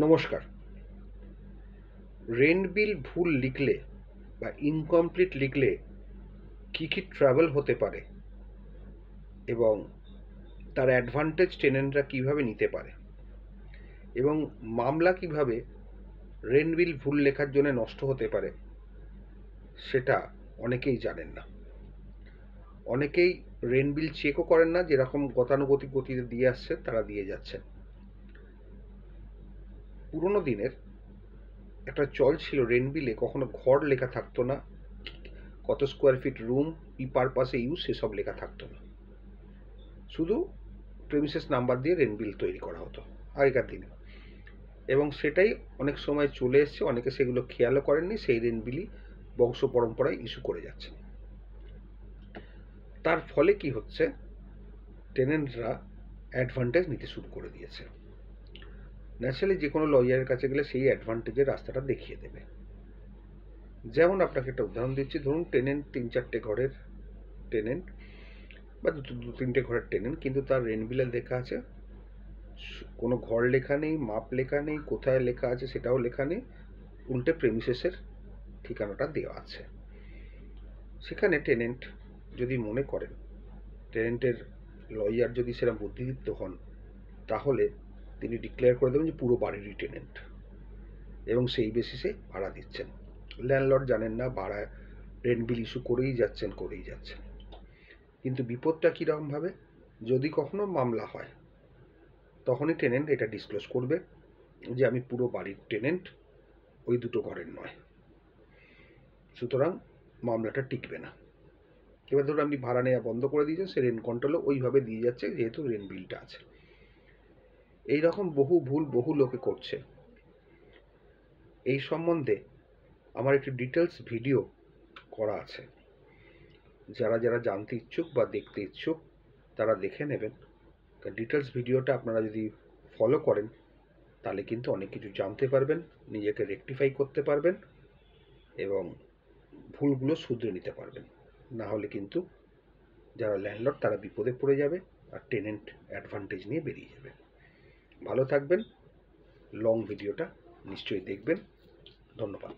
নমস্কার। রেন্ট বিল ভুল লিখলে বা ইনকমপ্লিট লিখলে কী কী ট্রাবল হতে পারে এবং তার অ্যাডভান্টেজ টেনেন্টরা কীভাবে নিতে পারে এবং মামলা কীভাবে রেন্ট বিল ভুল লেখার জন্য নষ্ট হতে পারে সেটা অনেকেই জানেন না। অনেকেই রেন্ট বিল চেকও করেন না, যেরকম গতানুগতিক গতিতে দিয়ে আসছে তারা দিয়ে যাচ্ছেন। পুরোনো দিনের একটা চল ছিল, রেন্ট বিলে কখনো ঘর লেখা থাকতো না, কত স্কোয়ার ফিট রুম, কি পারপাসে ইউজ সেসব লেখা থাকতো না। শুধু প্রেমিসেস নাম্বার দিয়ে রেন্ট বিল তৈরি করা হতো আগেকার দিনে, এবং সেটাই অনেক সময় চলে এসছে। অনেকে সেগুলো খেয়ালও করেননি, সেই রেন্ট বিলই বংশ পরম্পরায় ইস্যু করে যাচ্ছেন। তার ফলে কি হচ্ছে, টেনেন্টরা অ্যাডভান্টেজ নিতে শুরু করে দিয়েছে। ন্যাচারালি যে কোনো লয়ারের কাছে গেলে সেই অ্যাডভান্টেজের রাস্তাটা দেখিয়ে দেবে। যেমন আপনাকে একটা উদাহরণ দিচ্ছি, ধরুন টেনেন্ট 3-4টে ঘরের টেনেন্ট বা দু তিনটে ঘরের টেনেন্ট, কিন্তু তার রেন্ট বিলে লেখা আছে কোনো ঘর লেখা নেই, মাপ লেখা নেই, কোথায় লেখা আছে সেটাও লেখা নেই, উল্টে প্রেমিসেসের ঠিকানাটা দেওয়া আছে। সেখানে টেনেন্ট যদি মনে করেন, টেনেন্টের লয়ার যদি সেরকম বুদ্ধিদীপ্ত হন, তাহলে তিনি ডিক্লেয়ার করে দেবেন যে পুরো বাড়িরই টেনেন্ট, এবং সেই বেসিসে ভাড়া দিচ্ছেন। ল্যান্ডলর্ড জানেন না, ভাড়া রেন্ট বিল ইস্যু করেই যাচ্ছেন। কিন্তু বিপদটা কীরকমভাবে, যদি কখনো মামলা হয় তখনই টেনেন্ট এটা ডিসক্লোজ করবে যে আমি পুরো বাড়ির টেনেন্ট, ওই দুটো ঘরের নয়। সুতরাং মামলাটা টিকবে না। এবার ধরুন আপনি ভাড়া নেওয়া বন্ধ করে দিয়েছেন, সে রেন্ট কন্ট্রোলও ওইভাবে দিয়ে যাচ্ছে যেহেতু রেন্ট বিলটা আছে। এইরকম বহু ভুল বহু লোকে করছে। এই সম্বন্ধে আমার একটি ডিটেলস ভিডিও করা আছে, যারা যারা জানতে ইচ্ছুক বা দেখতে ইচ্ছুক তারা দেখে নেবেন। ডিটেলস ভিডিওটা আপনারা যদি ফলো করেন তাহলে কিন্তু অনেক কিছু জানতে পারবেন, নিজেকে রেকটিফাই করতে পারবেন এবং ভুলগুলো শুধরে নিতে পারবেন। না হলে কিন্তু যারা ল্যান্ডলর্ড তারা বিপদে পড়ে যাবে আর টেনেন্ট অ্যাডভান্টেজ নিয়ে বেরিয়ে যাবে। ভালো থাকবেন, লং ভিডিওটা নিশ্চয়ই দেখবেন। ধন্যবাদ।